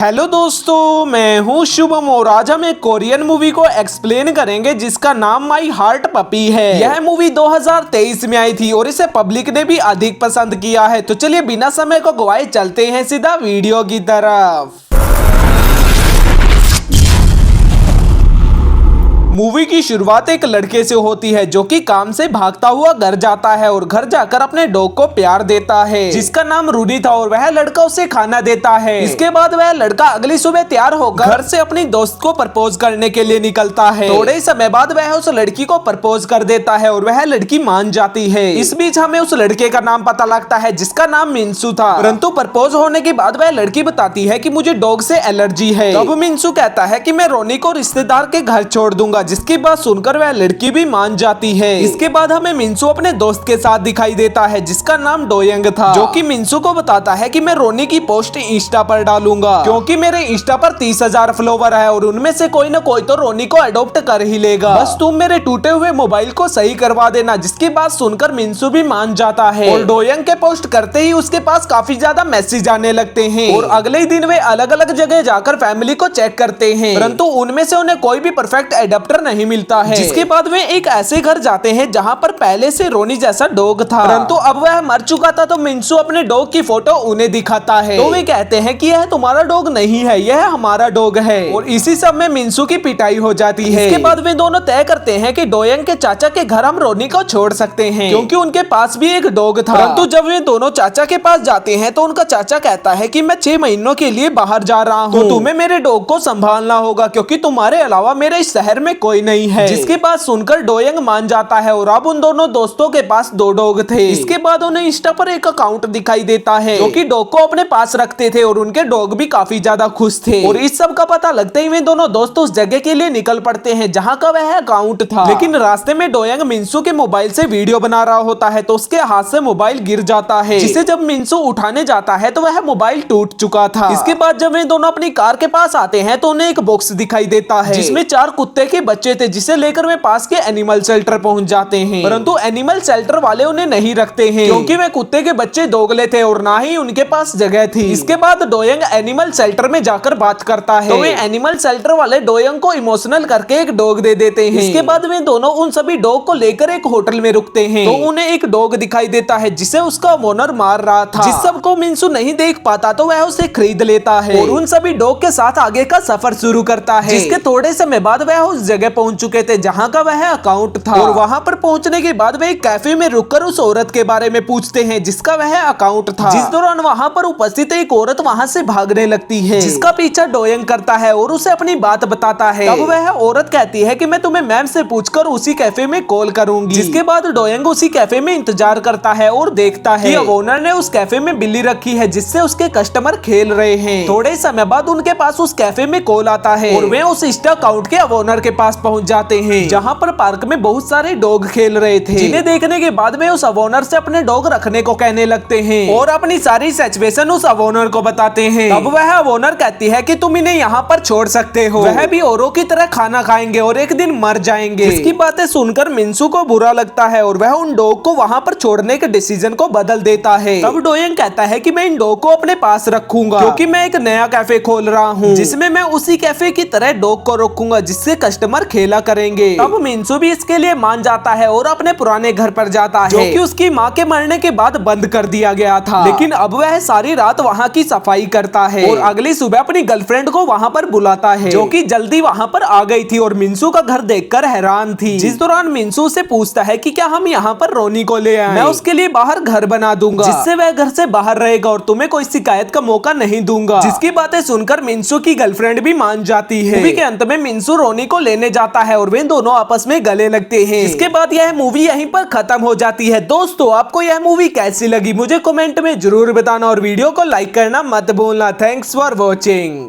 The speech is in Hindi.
हेलो दोस्तों, मैं हूं शुभम और आज हम एक कोरियन मूवी को एक्सप्लेन करेंगे जिसका नाम माई हार्ट पपी है। यह मूवी 2023 में आई थी और इसे पब्लिक ने भी अधिक पसंद किया है। तो चलिए बिना समय को गवाए चलते हैं सीधा वीडियो की तरफ। मूवी की शुरुआत एक लड़के से होती है जो कि काम से भागता हुआ घर जाता है और घर जाकर अपने डॉग को प्यार देता है जिसका नाम रूनी था और वह लड़का उसे खाना देता है। इसके बाद वह लड़का अगली सुबह तैयार होकर घर से अपनी दोस्त को प्रपोज करने के लिए निकलता है। थोड़े ही समय बाद वह उस लड़की को प्रपोज कर देता है और वह लड़की मान जाती है। इस बीच हमें उस लड़के का नाम पता लगता है जिसका नाम मिंसू था, परंतु प्रपोज होने के बाद वह लड़की बताती है कि मुझे डॉग से एलर्जी है। तब मिंसू कहता है कि मैं रोनी को रिश्तेदार के घर छोड़ दूंगा, जिसकी बात सुनकर वह लड़की भी मान जाती है। इसके बाद हमें मिंसू अपने दोस्त के साथ दिखाई देता है जिसका नाम डोयंग था, जो कि मिंसू को बताता है कि मैं रोनी की पोस्ट इंस्टा पर डालूंगा क्योंकि मेरे इंस्टा पर 30,000 फॉलोवर है और उनमें से कोई ना कोई तो रोनी को अडॉप्ट कर ही लेगा। बस तुम मेरे टूटे हुए मोबाइल को सही करवा देना। जिसकी बात सुनकर मिंसू भी मान जाता है और डोयंग के पोस्ट करते ही उसके पास काफी ज्यादा मैसेज आने लगते हैं और अगले ही दिन वे अलग अलग जगह जाकर फैमिली को चेक करते हैं, परंतु उनमें से उन्हें कोई भी परफेक्ट एडाप्टर नहीं मिलता है। जिसके बाद वे एक ऐसे घर जाते हैं जहां पर पहले से रोनी जैसा डॉग था, परंतु अब वह मर चुका था। तो मिंसू अपने डॉग की फोटो उन्हें दिखाता है तो वे कहते हैं कि यह तुम्हारा डॉग नहीं है, यह हमारा डॉग है। और इसी सब में मिंसू की पिटाई हो जाती है। इसके बाद वे दोनों तय करते हैं कि डोयंग के चाचा के घर हम रोनी को छोड़ सकते हैं क्योंकि उनके पास भी एक डॉग था। परंतु जब वे दोनों चाचा के पास जाते हैं तो उनका चाचा कहता है कि मैं 6 महीनों के लिए बाहर जा रहा हूँ, तो तुम्हें मेरे डॉग को संभालना होगा क्योंकि तुम्हारे अलावा मेरे इस शहर में कोई नहीं है। जिसके बाद सुनकर डोयंग मान जाता है और अब उन दोनों दोस्तों के पास 2 डॉग थे। इसके बाद उन्हें इंस्टा पर एक अकाउंट दिखाई देता है जो कि डॉग को अपने पास रखते थे और उनके डॉग भी काफी ज्यादा खुश थे। और इस सब का पता लगते ही वे दोनों दोस्त उस जगह के लिए निकल पड़ते हैं जहां का वह अकाउंट था। लेकिन रास्ते में डोयंग मिंसू के मोबाइल से वीडियो बना रहा होता है तो उसके हाथ से मोबाइल गिर जाता है, जिसे जब मिंसू उठाने जाता है तो वह मोबाइल टूट चुका था। इसके बाद जब वे दोनों अपनी कार के पास आते हैं तो उन्हें एक बॉक्स दिखाई देता है जिसमें 4 कुत्ते के बच्चे थे, जिसे लेकर वे पास के एनिमल शेल्टर पहुंच जाते हैं। परंतु एनिमल शेल्टर वाले उन्हें नहीं रखते हैं क्योंकि वे कुत्ते के बच्चे दोगले थे और ना ही उनके पास जगह थी। इसके बाद डोयंग एनिमल शेल्टर में जाकर बात करता है तो वे एनिमल शेल्टर वाले डोयंग को इमोशनल करके एक डॉग दे देते हैं। इसके बाद वे दोनों उन सभी डॉग को लेकर एक होटल में रुकते हैं तो उन्हें एक डॉग दिखाई देता है जिसे उसका ओनर मार रहा था। जिस सब को मिंसू नहीं देख पाता तो वह उसे खरीद लेता है और उन सभी डॉग के साथ आगे का सफर शुरू करता है। जिसके थोड़े समय बाद वह उस जगह पहुंच चुके थे जहां का वह अकाउंट था और वहां पर पहुंचने के बाद वे एक कैफे में रुककर उस औरत के बारे में पूछते हैं जिसका वह अकाउंट था। जिस दौरान वहां पर उपस्थित एक औरत वहां से भागने लगती है जिसका पीछा डोयंग करता है और उसे अपनी बात बताता है। तब वह औरत कहती है कि मैं तुम्हें मैम से पूछकर उसी कैफे में कॉल करूंगी। जिसके बाद डोयंग उसी कैफे में इंतजार करता है और देखता है कि ओनर ने उस कैफे में बिल्ली रखी है जिससे उसके कस्टमर खेल रहे हैं। थोड़े समय बाद उनके पास उस कैफे में कॉल आता है और वे उस इंस्टा अकाउंट के ओनर के पास पहुंच जाते हैं जहां पर पार्क में बहुत सारे डॉग खेल रहे थे, जिन्हें देखने के बाद वे उस ओनर से अपने डॉग रखने को कहने लगते हैं और अपनी सारी सिचुएशन उस ओनर को बताते हैं। तब वह ओनर कहती है कि तुम इन्हें यहाँ पर छोड़ सकते हो, वह भी औरों की तरह खाना खाएंगे और एक दिन मर जाएंगे। इसकी बातें सुनकर मिंसू को बुरा लगता है और वह उन डॉग को वहाँ पर छोड़ने के डिसीजन को बदल देता है। तब डोयंग कहता है कि मैं इन डॉग को अपने पास रखूंगा क्योंकि मैं एक नया कैफे खोल रहा हूँ जिसमें मैं उसी कैफे की तरह डॉग को रखूंगा जिससे कस्टमर खेला करेंगे। तब मिंसू भी इसके लिए मान जाता है और अपने पुराने घर पर जाता है जो कि उसकी माँ के मरने के बाद बंद कर दिया गया था। लेकिन अब वह सारी रात वहाँ की सफाई करता है और अगली सुबह अपनी गर्लफ्रेंड को वहाँ पर बुलाता है जो कि जल्दी वहाँ पर आ गई थी और मिंसू का घर देखकर हैरान थी। जिस दौरान मिंसू से पूछता है कि क्या हम यहाँ पर रोनी को ले आए, मैं उसके लिए बाहर घर बना दूंगा जिससे वह घर से बाहर रहेगा और तुम्हें कोई शिकायत का मौका नहीं दूंगा। जिसकी बातें सुनकर मिंसू की गर्लफ्रेंड भी मान जाती है। मूवी के अंत में मिंसू रोनी को लेने जाता है और वे दोनों आपस में गले लगते हैं। इसके बाद यह मूवी यहीं पर खत्म हो जाती है। दोस्तों, आपको यह मूवी कैसी लगी मुझे कमेंट में जरूर बताना और वीडियो को लाइक करना मत भूलना। Thanks for watching.